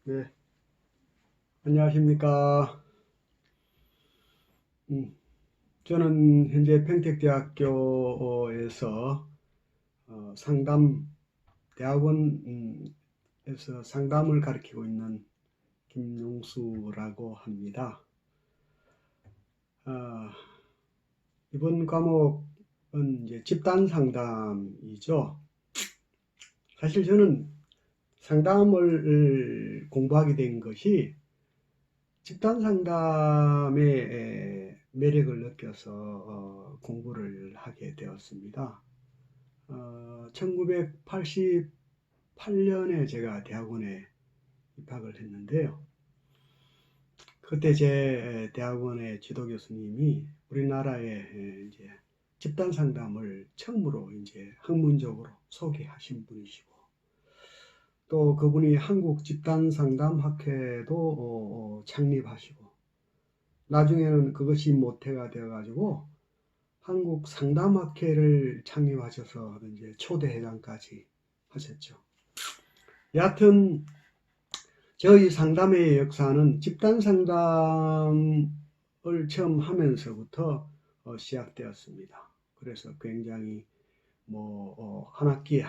네, 안녕하십니까. 저는 현재 평택대학교에서 대학원에서 상담을 가르치고 있는 김용수라고 합니다. 어, 이번 과목은 이제 집단 상담이죠. 사실 저는 상담을 공부하게 된 것이 집단 상담의 매력을 느껴서 공부를 하게 되었습니다. 1988년에 제가 대학원에 입학을 했는데요. 그때 제 대학원의 지도 교수님이 우리나라에 이제 집단 상담을 처음으로 이제 학문적으로 소개하신 분이시고, 또 그분이 한국 집단 상담 학회도 창립하시고, 나중에는 그것이 모태가 되어가지고 한국 상담학회를 창립하셔서 이제 초대 회장까지 하셨죠. 여하튼 저희 상담의 역사는 집단 상담을 처음 하면서부터 시작되었습니다. 그래서 굉장히 한 학기에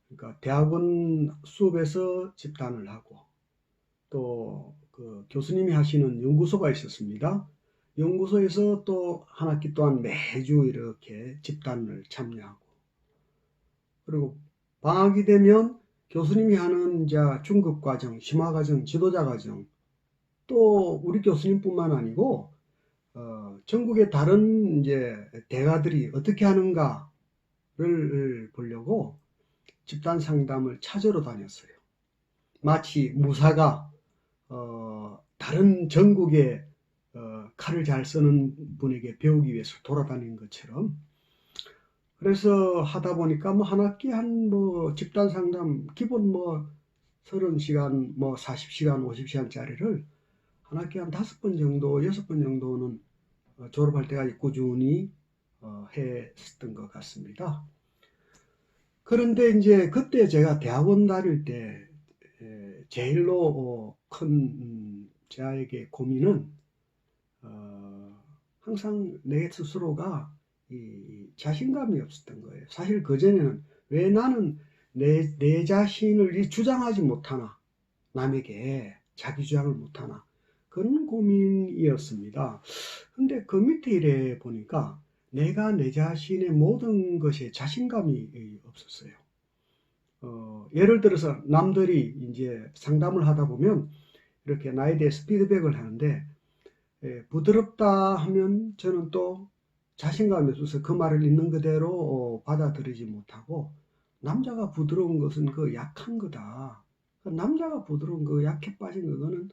그러니까 대학원 수업에서 집단을 하고, 또 그 교수님이 하시는 연구소가 있었습니다. 연구소에서 또 한 학기 동안 매주 이렇게 집단을 참여하고, 그리고 방학이 되면 교수님이 하는 이제 중급 과정, 심화 과정, 지도자 과정, 또 우리 교수님뿐만 아니고 전국의 다른 이제 대가들이 어떻게 하는가를 보려고 집단 상담을 찾으러 다녔어요. 마치 무사가 다른 전국의 칼을 잘 쓰는 분에게 배우기 위해서 돌아다니는 것처럼, 그래서 하다 보니까 한 학기 집단 상담 기본 30시간, 40시간, 50시간짜리를 한 학기 한 5번 정도, 6번 정도는 졸업할 때까지 꾸준히 했었던 것 같습니다. 그런데 이제 그때 제가 대학원 다닐 때 제일로 큰 저에게 고민은 항상 내 스스로가 자신감이 없었던 거예요. 사실 그전에는 왜 나는 내 자신을 주장하지 못하나, 남에게 자기 주장을 못하나, 그런 고민이었습니다. 근데 그 밑에 이래 보니까 내가 내 자신의 모든 것에 자신감이 없었어요. 예를 들어서 남들이 이제 상담을 하다 보면 이렇게 나에 대해서 피드백을 하는데, 부드럽다 하면 저는 또 자신감이 없어서 그 말을 있는 그대로 받아들이지 못하고, 남자가 부드러운 것은 그 약한 거다. 남자가 부드러운 거 약해 빠진 그거는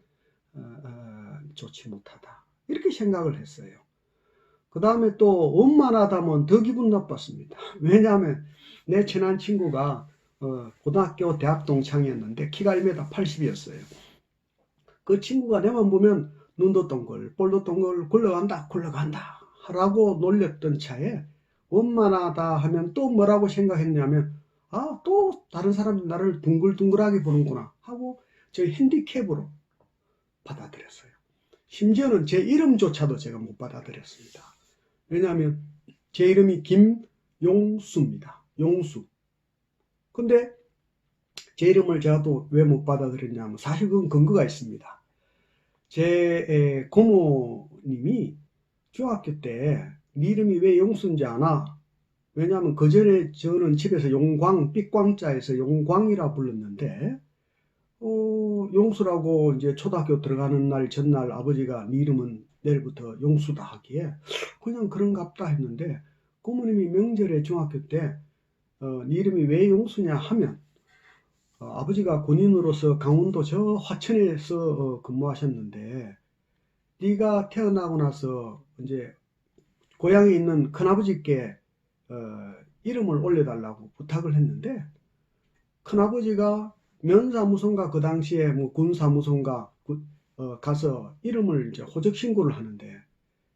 좋지 못하다. 이렇게 생각을 했어요. 그 다음에 또 원만하다면 더 기분 나빴습니다. 왜냐하면 내 친한 친구가 고등학교 대학 동창이었는데 키가 1m 80이었어요. 그 친구가 내만 보면 눈도 동글, 볼도 동글, 굴러간다, 굴러간다 하라고 놀렸던 차에, 원만하다 하면 또 뭐라고 생각했냐면, 또 다른 사람이 나를 둥글둥글하게 보는구나 하고 저 핸디캡으로 받아들였어요. 심지어는 제 이름조차도 제가 못 받아들였습니다. 왜냐하면 제 이름이 김용수입니다. 용수. 근데 제 이름을 제가 또 왜 못 받아들였냐면, 사실 그건 근거가 있습니다. 제 고모님이 중학교 때 네 이름이 왜 용수인지 아나? 왜냐하면 그 전에 저는 집에서 용광, 삐광자에서 용광이라 불렀는데, 용수라고 이제 초등학교 들어가는 날 전날 아버지가 네 이름은 내일부터 용수다 하기에 그냥 그런갑다 했는데, 고모님이 명절에 중학교 때 네 이름이 왜 용수냐 하면, 아버지가 군인으로서 강원도 저 화천에서 근무하셨는데, 네가 태어나고 나서 이제 고향에 있는 큰아버지께 이름을 올려달라고 부탁을 했는데, 큰아버지가 면사무소인가 그 당시에 군사무소인가 가서 이름을 이제 호적 신고를 하는데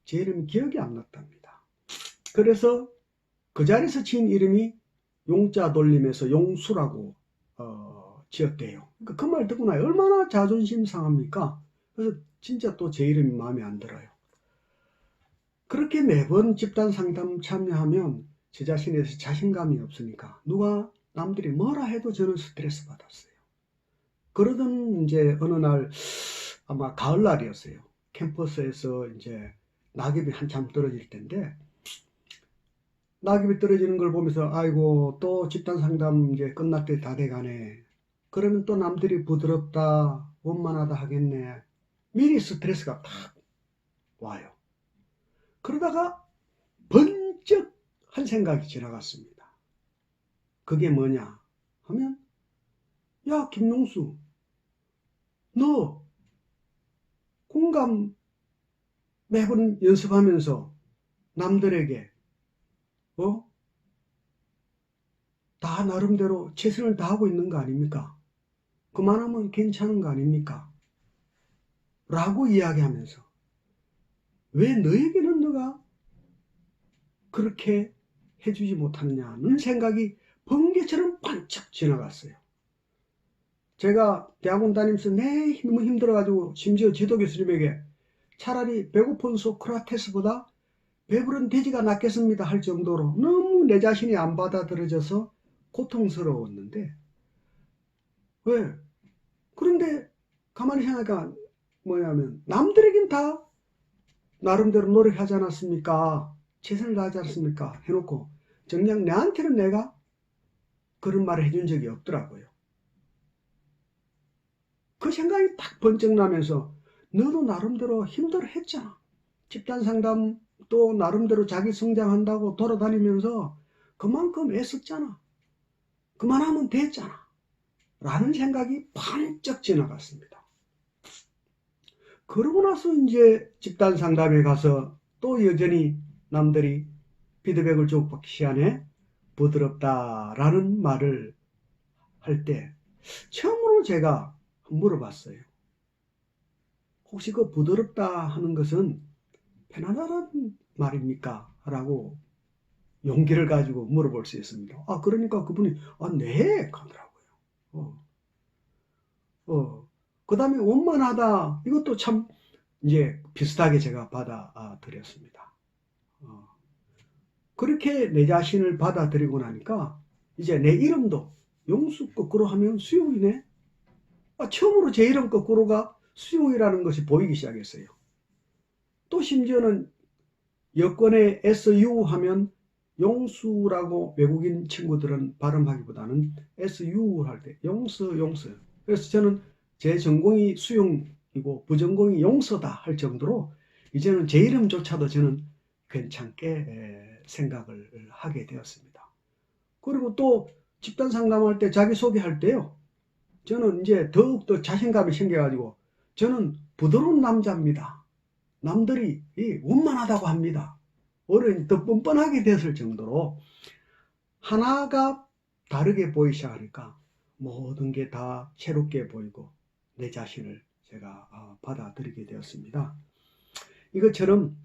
제 이름이 기억이 안 났답니다. 그래서 그 자리에서 지은 이름이 용자 돌림에서 용수라고 지었대요. 그러니까 그 말 듣고 나요. 얼마나 자존심 상합니까? 그래서 진짜 또 제 이름이 마음에 안 들어요. 그렇게 매번 집단 상담 참여하면 제 자신에 대해서 자신감이 없으니까 누가 남들이 뭐라 해도 저는 스트레스 받았어요. 그러던 이제 어느 날 아마 가을날이었어요. 캠퍼스에서 이제 낙엽이 한참 떨어질 때인데 낙엽이 떨어지는 걸 보면서 아이고 또 집단 상담 이제 끝날 때 다 돼가네. 그러면 또 남들이 부드럽다 원만하다 하겠네. 미리 스트레스가 탁 와요. 그러다가 번쩍 한 생각이 지나갔습니다. 그게 뭐냐 하면 야 김용수 너 공감 매번 연습하면서 남들에게 다 나름대로 최선을 다하고 있는 거 아닙니까? 그만하면 괜찮은 거 아닙니까? 라고 이야기하면서 왜 너에게는 너가 그렇게 해주지 못하느냐는 생각이 번개처럼 반짝 지나갔어요. 제가 대학원 다니면서 너무 힘들어가지고 심지어 지도 교수님에게 차라리 배고픈 소크라테스보다 배부른 돼지가 낫겠습니다 할 정도로 너무 내 자신이 안 받아들여져서 고통스러웠는데 왜? 그런데 가만히 생각하니까 뭐냐면 남들에겐 다 나름대로 노력하지 않았습니까? 최선을 다하지 않았습니까? 해놓고 정작 내한테는 내가 그런 말을 해준 적이 없더라고요. 그 생각이 딱 번쩍 나면서 너도 나름대로 힘들어 했잖아. 집단 상담 또 나름대로 자기 성장한다고 돌아다니면서 그만큼 애썼잖아. 그만하면 됐잖아. 라는 생각이 반짝 지나갔습니다. 그러고 나서 이제 집단 상담에 가서 또 여전히 남들이 피드백을 주고받기 시작하네. 부드럽다라는 말을 할 때 처음으로 제가 물어봤어요. 혹시 그 부드럽다 하는 것은 편안하다는 말입니까? 라고 용기를 가지고 물어볼 수 있습니다. 그러니까 그분이 네 하더라고요. 그 다음에 원만하다 이것도 참 이제 비슷하게 제가 받아들였습니다. 그렇게 내 자신을 받아들이고 나니까 이제 내 이름도 용수 거꾸로 하면 수용이네. 처음으로 제 이름 거꾸로가 수용이라는 것이 보이기 시작했어요. 또 심지어는 여권에 SU 하면 용수라고 외국인 친구들은 발음하기보다는 SU 할 때 용서. 그래서 저는 제 전공이 수용이고 부전공이 용서다 할 정도로 이제는 제 이름조차도 저는 괜찮게 생각을 하게 되었습니다. 그리고 또 집단 상담할 때 자기소개할 때요. 저는 이제 더욱더 자신감이 생겨가지고 저는 부드러운 남자입니다. 남들이 원만하다고 합니다. 어른이 더 뻔뻔하게 됐을 정도로 하나가 다르게 보이기 시작하니까 모든 게 다 새롭게 보이고 내 자신을 제가 받아들이게 되었습니다. 이것처럼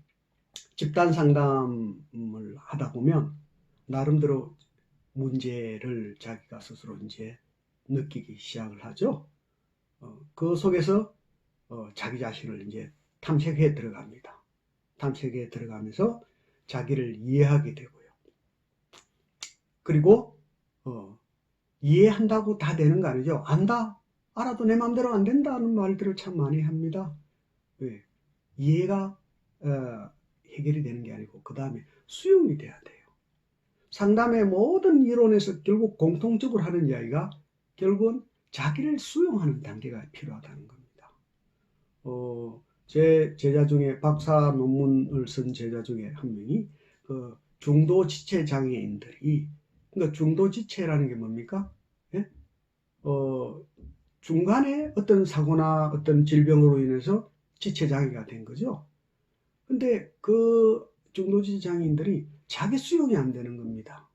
집단 상담을 하다 보면 나름대로 문제를 자기가 스스로 이제 느끼기 시작을 하죠. 그 속에서 자기 자신을 이제 탐색해 들어갑니다. 탐색해 들어가면서 자기를 이해하게 되고요. 그리고 이해한다고 다 되는 거 아니죠. 안다, 알아도 내 마음대로 안 된다는 말들을 참 많이 합니다. 왜? 이해가 해결이 되는 게 아니고 그 다음에 수용이 돼야 돼요. 상담의 모든 이론에서 결국 공통적으로 하는 이야기가 결국은 자기를 수용하는 단계가 필요하다는 겁니다. 제 제자 중에 박사 논문을 쓴 제자 중에 한 명이 중도 지체 장애인들이 그러니까 중도 지체라는 게 뭡니까? 예? 중간에 어떤 사고나 어떤 질병으로 인해서 지체 장애가 된 거죠. 근데 그 중도 지체 장애인들이 자기 수용이 안 되는 겁니다.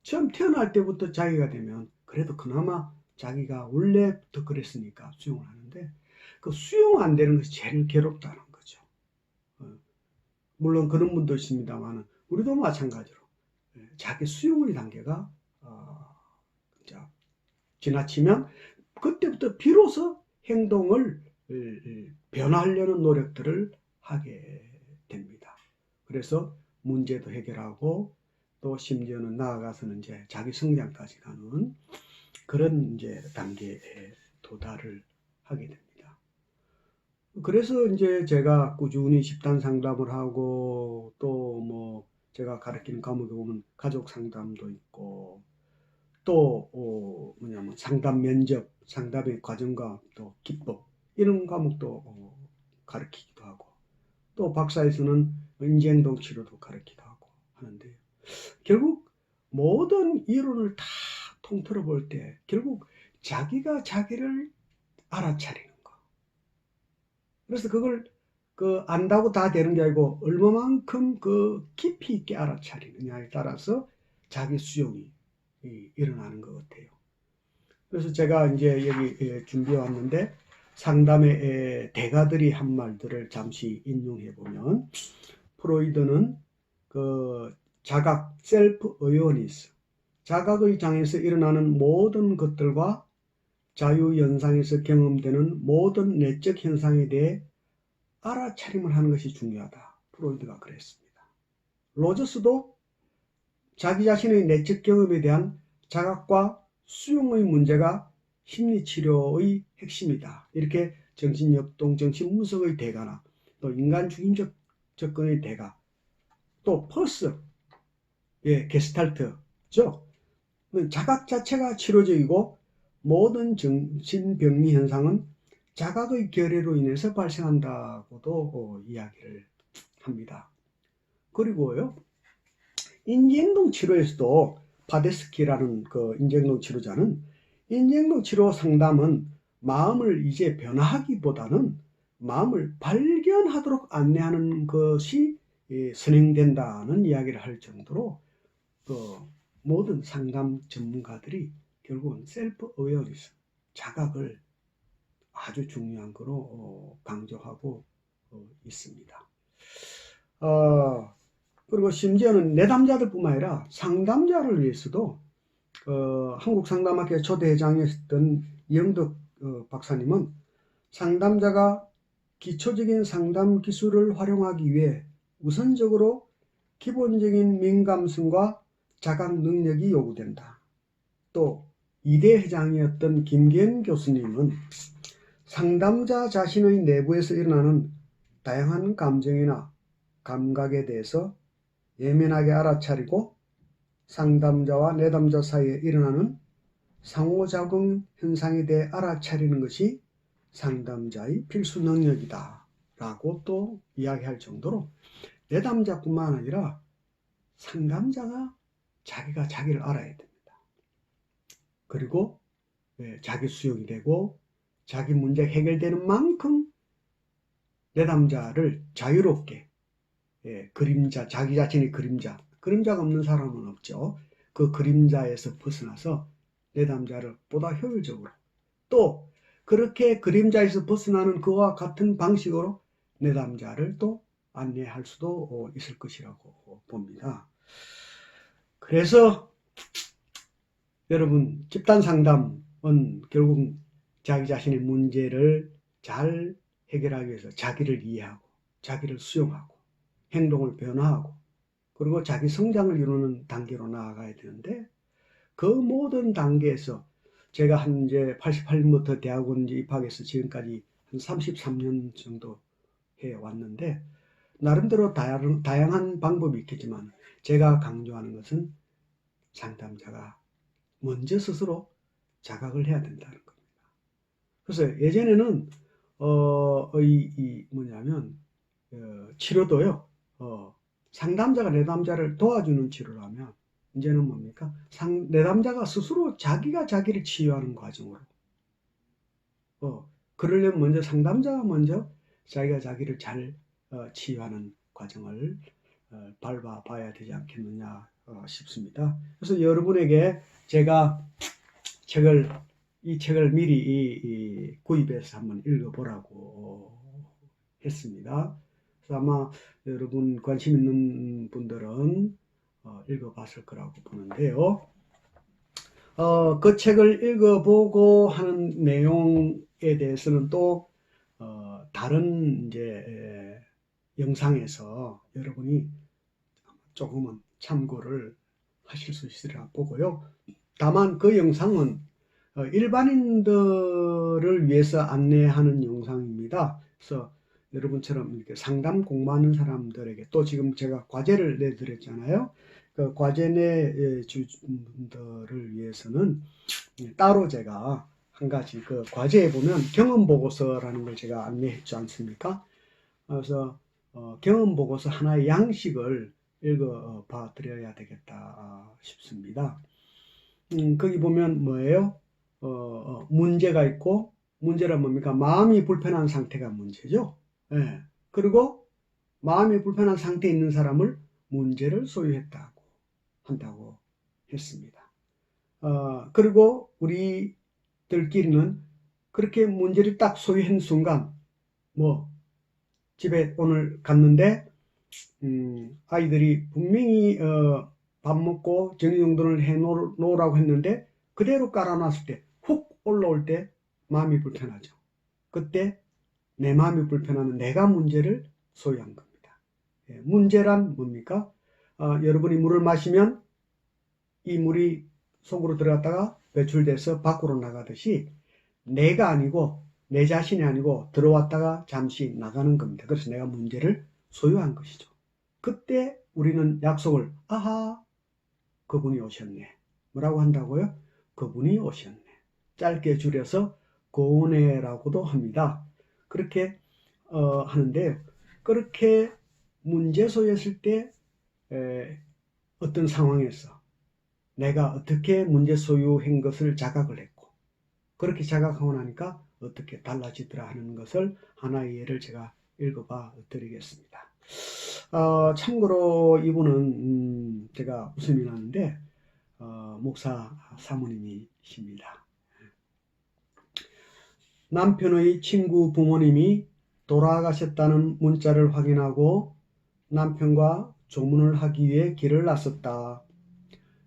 처음 태어날 때부터 자기가 되면 그래도 그나마 자기가 원래부터 그랬으니까 수용을 하는데 그 수용 안 되는 것이 제일 괴롭다는 거죠. 물론 그런 분도 있습니다만 우리도 마찬가지로 자기 수용의 단계가 지나치면 그때부터 비로소 행동을 변화하려는 노력들을 하게 됩니다. 그래서 문제도 해결하고 또 심지어는 나아가서는 이제 자기 성장까지 가는 그런 이제 단계에 도달을 하게 됩니다. 그래서 이제 제가 꾸준히 집단 상담을 하고 또 뭐 제가 가르치는 과목에 보면 가족 상담도 있고 또 뭐냐면 상담 면접, 상담의 과정과 또 기법 이런 과목도 가르치기도 하고 또 박사에서는 인지행동 치료도 가르치기도 하고 하는데요. 결국 모든 이론을 다 통틀어 볼 때 결국 자기가 자기를 알아차리는 거. 그래서 그걸 안다고 다 되는 게 아니고 얼마만큼 깊이 있게 알아차리느냐에 따라서 자기 수용이 일어나는 것 같아요. 그래서 제가 이제 여기 준비해 왔는데 상담의 대가들이 한 말들을 잠시 인용해 보면 프로이드는 자각, 셀프 어웨어니스, 자각의 장에서 일어나는 모든 것들과 자유연상에서 경험되는 모든 내적 현상에 대해 알아차림을 하는 것이 중요하다. 프로이드가 그랬습니다. 로저스도 자기 자신의 내적 경험에 대한 자각과 수용의 문제가 심리치료의 핵심이다. 이렇게 정신역동, 정신분석의 대가나 또 인간중심적 접근의 대가, 또 퍼스, 게스탈트죠. 자각 자체가 치료적이고 모든 정신병리 현상은 자각의 결여로 인해서 발생한다고도 이야기를 합니다. 그리고요, 인지행동 치료에서도 파데스키라는 인지행동 치료자는 인지행동 치료 상담은 마음을 이제 변화하기보다는 마음을 발견하도록 안내하는 것이 선행된다는 이야기를 할 정도로 모든 상담 전문가들이 결국은 셀프 어웨어니스, 자각을 아주 중요한 거로 강조하고 있습니다. 그리고 심지어는 내담자들 뿐만 아니라 상담자를 위해서도 한국상담학회 초대회장이었던 이영덕 박사님은 상담자가 기초적인 상담 기술을 활용하기 위해 우선적으로 기본적인 민감성과 자각 능력이 요구된다. 또 이대 회장이었던 김기현 교수님은 상담자 자신의 내부에서 일어나는 다양한 감정이나 감각에 대해서 예민하게 알아차리고 상담자와 내담자 사이에 일어나는 상호작용 현상에 대해 알아차리는 것이 상담자의 필수 능력이다 라고 또 이야기할 정도로 내담자뿐만 아니라 상담자가 자기가 자기를 알아야 됩니다. 그리고 자기 수용이 되고 자기 문제 해결되는 만큼 내담자를 자유롭게 그림자, 자기 자신의 그림자가 없는 사람은 없죠. 그 그림자에서 벗어나서 내담자를 보다 효율적으로 또 그렇게 그림자에서 벗어나는 그와 같은 방식으로 내담자를 또 안내할 수도 있을 것이라고 봅니다. 그래서 여러분 집단 상담은 결국 자기 자신의 문제를 잘 해결하기 위해서 자기를 이해하고 자기를 수용하고 행동을 변화하고 그리고 자기 성장을 이루는 단계로 나아가야 되는데 그 모든 단계에서 제가 이제 88년부터 대학원 입학해서 지금까지 한 33년 정도 해왔는데 나름대로 다양한 방법이 있겠지만 제가 강조하는 것은 상담자가 먼저 스스로 자각을 해야 된다는 겁니다. 그래서 예전에는 뭐냐면 치료도요. 상담자가 내담자를 도와주는 치료를 하면 이제는 뭡니까? 내담자가 스스로 자기가 자기를 치유하는 과정으로 그러려면 먼저 상담자가 먼저 자기가 자기를 잘 치유하는 과정을 밟아봐야 되지 않겠느냐 싶습니다. 그래서 여러분에게 제가 이 책을 미리 구입해서 한번 읽어보라고 했습니다. 그래서 아마 여러분 관심 있는 분들은 읽어봤을 거라고 보는데요. 그 책을 읽어보고 하는 내용에 대해서는 또 다른 이제 영상에서 여러분이 조금은 참고를 하실 수 있으리라 보고요. 다만 그 영상은 일반인들을 위해서 안내하는 영상입니다. 그래서 여러분처럼 이렇게 상담 공부하는 사람들에게, 또 지금 제가 과제를 내드렸잖아요. 그 과제 내주분들을 위해서는 따로 제가 한 가지, 그 과제에 보면 경험 보고서라는 걸 제가 안내했지 않습니까? 그래서 경험 보고서 하나의 양식을 읽어봐 드려야 되겠다 싶습니다. 거기 보면 뭐예요? 문제가 있고, 문제란 뭡니까? 마음이 불편한 상태가 문제죠. 예. 그리고 마음이 불편한 상태에 있는 사람을 문제를 소유했다고 한다고 했습니다. 그리고 우리들끼리는 그렇게 문제를 딱 소유한 순간, 뭐 집에 오늘 갔는데 아이들이 분명히 밥 먹고 정리정돈을 해 놓으라고 했는데 그대로 깔아놨을 때 훅 올라올 때 마음이 불편하죠. 그때 내 마음이 불편하면 내가 문제를 소유한 겁니다. 문제란 뭡니까? 여러분이 물을 마시면 이 물이 속으로 들어갔다가 배출돼서 밖으로 나가듯이 내가 아니고, 내 자신이 아니고 들어왔다가 잠시 나가는 겁니다. 그래서 내가 문제를 소유한 것이죠. 그때 우리는 약속을, 아하, 그분이 오셨네. 뭐라고 한다고요? 그분이 오셨네. 짧게 줄여서 고은혜라고도 합니다. 그렇게 하는데요. 그렇게 문제 소유했을 때 어떤 상황에서 내가 어떻게 문제 소유한 것을 자각을 했고, 그렇게 자각하고 나니까 어떻게 달라지더라 하는 것을 하나의 예를 제가 읽어봐 드리겠습니다. 참고로 이분은 제가 웃음이 나는데 목사 사모님이십니다. 남편의 친구 부모님이 돌아가셨다는 문자를 확인하고 남편과 조문을 하기 위해 길을 나섰다.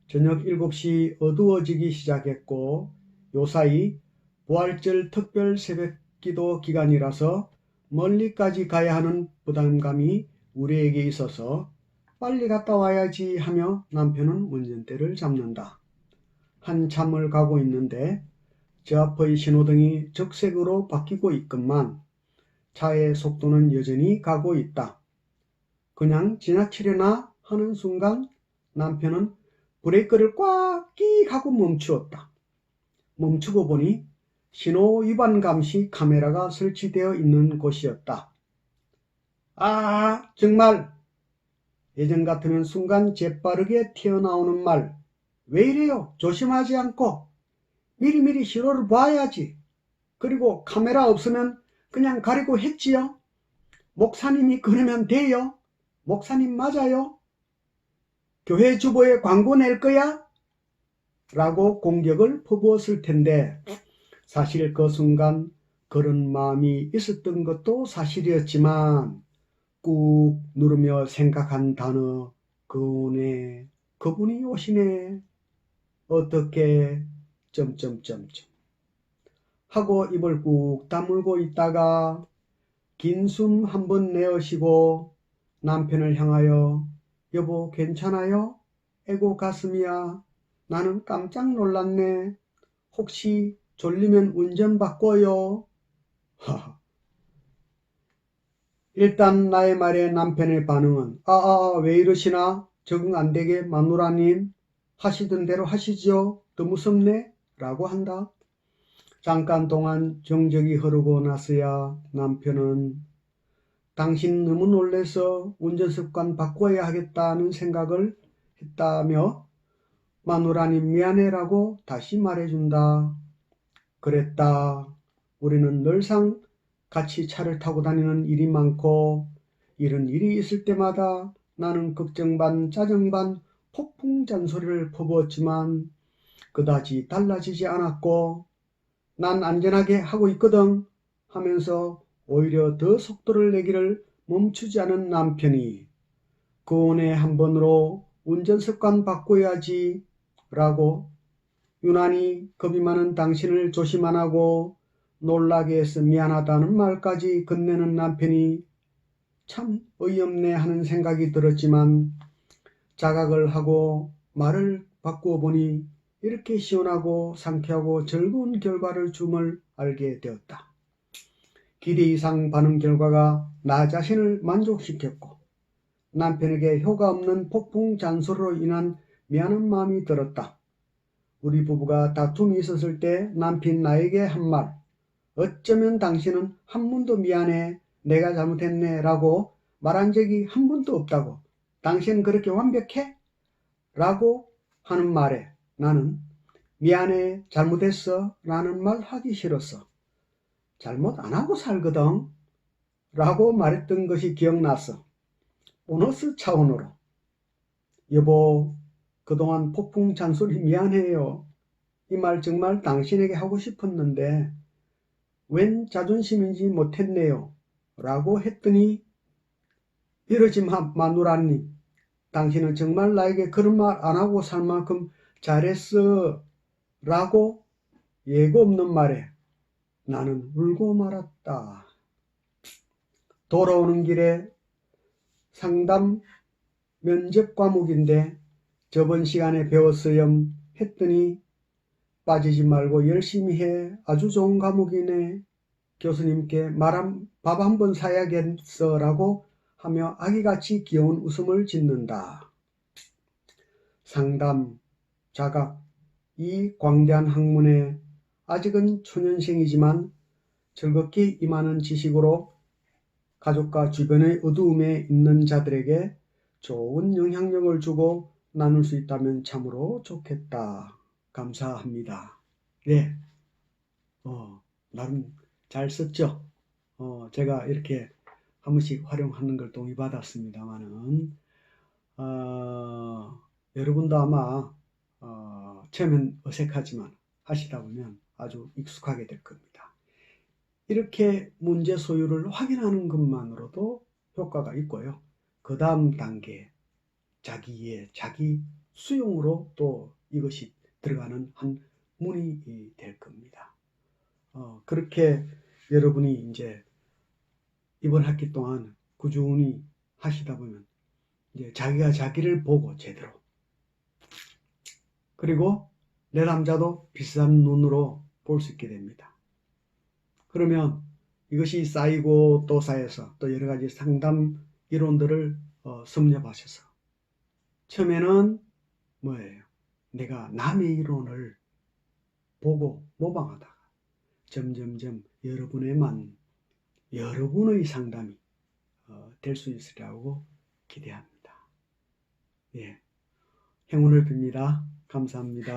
저녁 7시 어두워지기 시작했고 요사이 부활절 특별 새벽기도 기간이라서 멀리까지 가야 하는 부담감이 우리에게 있어서 빨리 갔다 와야지 하며 남편은 운전대를 잡는다. 한참을 가고 있는데 저 앞의 신호등이 적색으로 바뀌고 있건만 차의 속도는 여전히 가고 있다. 그냥 지나치려나 하는 순간 남편은 브레이크를 꽉 끼 하고 멈추었다. 멈추고 보니 신호 위반 감시 카메라가 설치되어 있는 곳이었다. 아, 정말 예전 같으면 순간 재빠르게 튀어나오는 말, 왜 이래요? 조심하지 않고 미리미리 신호를 봐야지. 그리고 카메라 없으면 그냥 가리고 했지요. 목사님이 그러면 돼요? 목사님 맞아요? 교회 주보에 광고 낼 거야? 라고 공격을 퍼부었을 텐데 사실 그 순간 그런 마음이 있었던 것도 사실이었지만 꾹 누르며 생각한 단어, 그네, 그분이 오시네, 어떻게 하고 입을 꾹 다물고 있다가 긴 숨 한번 내쉬고 남편을 향하여 여보 괜찮아요? 에고 가슴이야. 나는 깜짝 놀랐네. 혹시 졸리면 운전 바꿔요. 일단 나의 말에 남편의 반응은 왜 이러시나? 적응 안 되게 마누라님 하시던 대로 하시죠. 더 무섭네? 라고 한다. 잠깐 동안 정적이 흐르고 나서야 남편은 당신 너무 놀래서 운전습관 바꿔야 하겠다는 생각을 했다며 마누라님 미안해라고 다시 말해준다. 그랬다. 우리는 늘상 같이 차를 타고 다니는 일이 많고 이런 일이 있을 때마다 나는 걱정 반 짜증 반 폭풍 잔소리를 퍼부었지만 그다지 달라지지 않았고 난 안전하게 하고 있거든 하면서 오히려 더 속도를 내기를 멈추지 않은 남편이 그 은혜 한 번으로 운전습관 바꿔야지 라고 유난히 겁이 많은 당신을 조심 안 하고 놀라게 해서 미안하다는 말까지 건네는 남편이 참 어이없네 하는 생각이 들었지만 자각을 하고 말을 바꾸어 보니 이렇게 시원하고 상쾌하고 즐거운 결과를 줌을 알게 되었다. 기대 이상 반응 결과가 나 자신을 만족시켰고 남편에게 효과 없는 폭풍 잔소리로 인한 미안한 마음이 들었다. 우리 부부가 다툼이 있었을 때 남편이 나에게 한 말, 어쩌면 당신은 한 번도 미안해, 내가 잘못했네 라고 말한 적이 한 번도 없다고. 당신은 그렇게 완벽해? 라고 하는 말에 나는 미안해, 잘못했어 라는 말 하기 싫었어. 잘못 안 하고 살거든 라고 말했던 것이 기억났어. 보너스 차원으로 여보, 그동안 폭풍 잔소리 미안해요. 이 말 정말 당신에게 하고 싶었는데 웬 자존심인지 못했네요 라고 했더니 이러지 마 마누라님, 당신은 정말 나에게 그런 말 안 하고 살 만큼 잘했어 라고 예고 없는 말에 나는 울고 말았다. 돌아오는 길에 상담 면접 과목인데 저번 시간에 배웠어요 했더니 빠지지 말고 열심히 해, 아주 좋은 과목이네, 교수님께 밥 한 번 사야겠어 라고 하며 아기같이 귀여운 웃음을 짓는다. 상담, 자각, 이 광대한 학문에 아직은 초년생이지만 즐겁게 임하는 지식으로 가족과 주변의 어두움에 있는 자들에게 좋은 영향력을 주고 나눌 수 있다면 참으로 좋겠다. 감사합니다. 네, 나름 잘 썼죠. 제가 이렇게 한 번씩 활용하는 걸 동의받았습니다만은 여러분도 아마 처음엔 어색하지만 하시다 보면 아주 익숙하게 될 겁니다. 이렇게 문제 소유를 확인하는 것만으로도 효과가 있고요. 그 다음 단계 자기 이해, 자기 수용으로 또 이것이 들어가는 한 문이 될 겁니다. 그렇게 여러분이 이제 이번 학기 동안 꾸준히 하시다 보면 이제 자기가 자기를 보고 제대로, 그리고 내 남자도 비슷한 눈으로 볼 수 있게 됩니다. 그러면 이것이 쌓이고 또 쌓여서 또 여러 가지 상담 이론들을 섭렵하셔서 처음에는 뭐예요? 내가 남의 이론을 보고 모방하다가 점점점 여러분의 상담이 될 수 있으리라고 기대합니다. 예, 행운을 빕니다. 감사합니다.